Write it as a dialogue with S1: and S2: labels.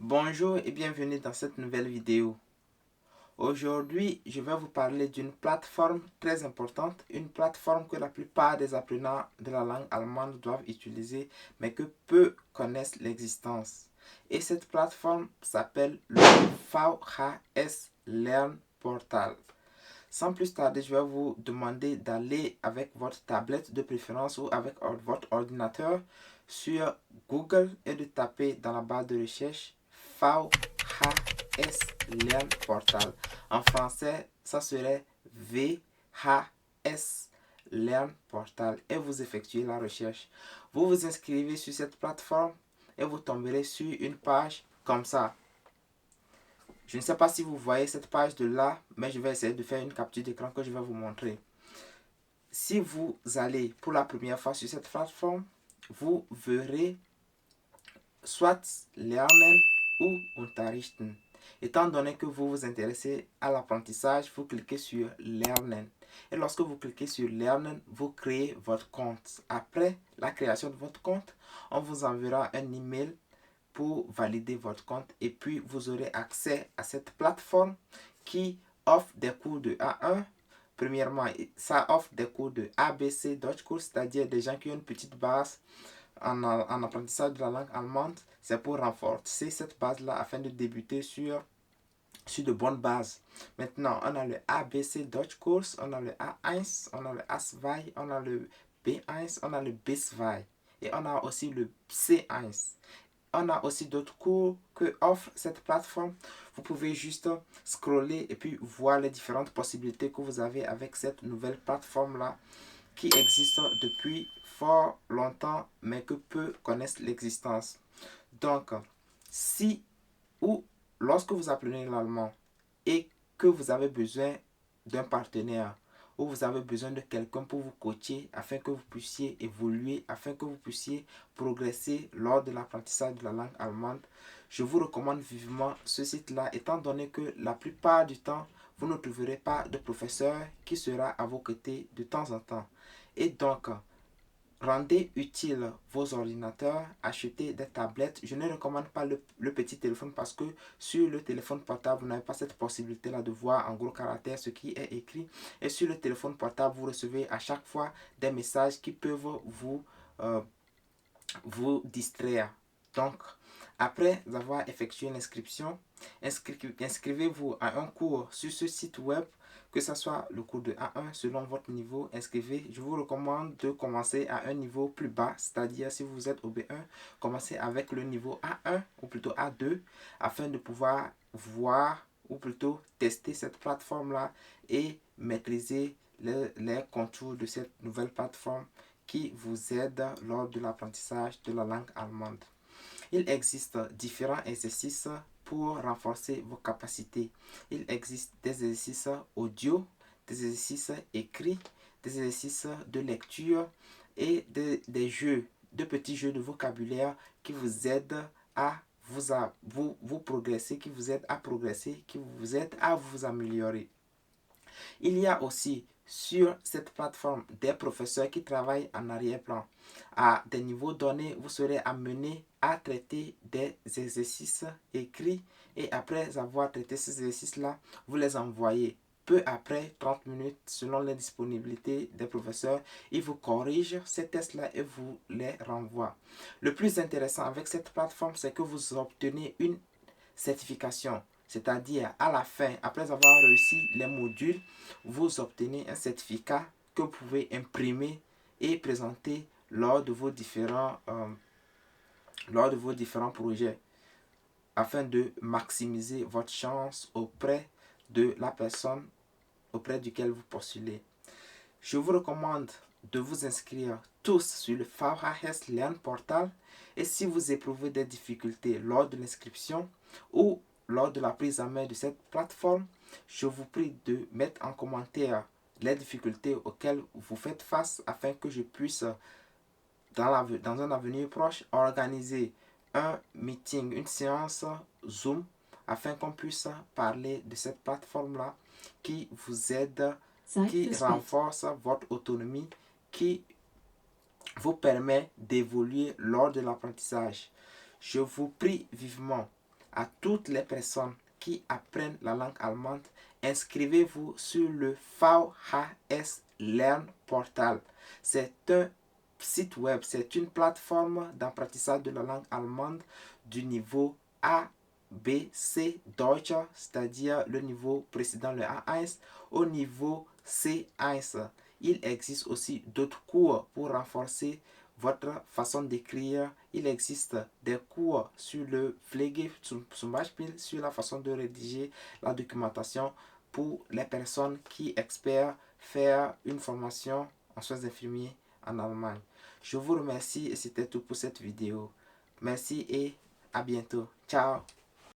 S1: Bonjour et bienvenue dans cette nouvelle vidéo. Aujourd'hui, je vais vous parler d'une plateforme très importante, une plateforme que la plupart des apprenants de la langue allemande doivent utiliser, mais que peu connaissent l'existence. Et cette plateforme s'appelle le VHS Lern Portal. Sans plus tarder, je vais vous demander d'aller avec votre tablette de préférence ou avec votre ordinateur sur Google et de taper dans la barre de recherche VHS Learn Portal. En français, ça serait VHS Learn Portal et vous effectuez la recherche. Vous vous inscrivez sur cette plateforme et vous tomberez sur une page comme ça. Je ne sais pas si vous voyez cette page de là, mais je vais essayer de faire une capture d'écran que je vais vous montrer. Si vous allez pour la première fois sur cette plateforme, vous verrez soit Lernen ou Unterrichten. Étant donné que vous vous intéressez à l'apprentissage, vous cliquez sur Lernen. Et lorsque vous cliquez sur Lernen, vous créez votre compte. Après la création de votre compte, on vous enverra un email pour valider votre compte et puis vous aurez accès à cette plateforme qui offre des cours de A1. Premièrement, ça offre des cours de ABC Deutschkurs, c'est-à-dire des gens qui ont une petite base en apprentissage de la langue allemande. C'est pour renforcer cette base-là afin de débuter sur de bonnes bases. Maintenant, on a le ABC Deutschkurs, on a le A1, on a le A2, on a le B1, on a le B2 et on a aussi le C1. On a aussi d'autres cours que offre cette plateforme. Vous pouvez juste scroller et puis voir les différentes possibilités que vous avez avec cette nouvelle plateforme-là qui existe depuis fort longtemps mais que peu connaissent l'existence. Donc, si ou lorsque vous apprenez l'allemand et que vous avez besoin d'un partenaire ou vous avez besoin de quelqu'un pour vous coacher afin que vous puissiez évoluer, afin que vous puissiez progresser lors de l'apprentissage de la langue allemande, je vous recommande vivement ce site-là étant donné que la plupart du temps, vous ne trouverez pas de professeur qui sera à vos côtés de temps en temps. Et donc, rendez utile vos ordinateurs, achetez des tablettes. Je ne recommande pas le petit téléphone parce que sur le téléphone portable, vous n'avez pas cette possibilité-là de voir en gros caractères ce qui est écrit. Et sur le téléphone portable, vous recevez à chaque fois des messages qui peuvent vous distraire. Donc, après avoir effectué l'inscription, inscrivez-vous à un cours sur ce site web, que ce soit le cours de A1 selon votre niveau. Inscrivez. Je vous recommande de commencer à un niveau plus bas, c'est-à-dire si vous êtes au B1, commencez avec le niveau A1 ou plutôt A2 afin de pouvoir voir ou plutôt tester cette plateforme-là et maîtriser les contours de cette nouvelle plateforme qui vous aide lors de l'apprentissage de la langue allemande. Il existe différents exercices pour renforcer vos capacités. Il existe des exercices audio, des exercices écrits, des exercices de lecture et des jeux, de petits jeux de vocabulaire qui vous aident à vous progresser, qui vous aident à progresser, qui vous aident à vous améliorer. Il y a aussi sur cette plateforme des professeurs qui travaillent en arrière-plan. À des niveaux donnés, vous serez amené à traiter des exercices écrits et après avoir traité ces exercices-là, vous les envoyez. Peu après 30 minutes, selon les disponibilités des professeurs, ils vous corrigent ces tests-là et vous les renvoient. Le plus intéressant avec cette plateforme, c'est que vous obtenez une certification. C'est-à-dire, à la fin, après avoir réussi les modules, vous obtenez un certificat que vous pouvez imprimer et présenter lors de vos différents projets afin de maximiser votre chance auprès de la personne auprès duquel vous postulez. Je vous recommande de vous inscrire tous sur le VHS Lern Portal et si vous éprouvez des difficultés lors de l'inscription ou lors de la prise en main de cette plateforme, je vous prie de mettre en commentaire les difficultés auxquelles vous faites face afin que je puisse, dans un avenir proche, organiser un meeting, une séance Zoom afin qu'on puisse parler de cette plateforme-là qui vous aide, qui renforce votre autonomie, qui vous permet d'évoluer lors de l'apprentissage. Je vous prie vivement à toutes les personnes qui apprennent la langue allemande, inscrivez-vous sur le VHS Lern Portal. C'est un site web, c'est une plateforme d'apprentissage de la langue allemande du niveau ABC Deutsch, c'est-à-dire le niveau précédent, le A1, au niveau C1. Il existe aussi d'autres cours pour renforcer votre façon d'écrire. Il existe des cours sur le Pflege zum Beispiel, sur la façon de rédiger la documentation pour les personnes qui espèrent faire une formation en soins infirmiers en Allemagne. Je vous remercie et c'était tout pour cette vidéo. Merci et à bientôt. Ciao.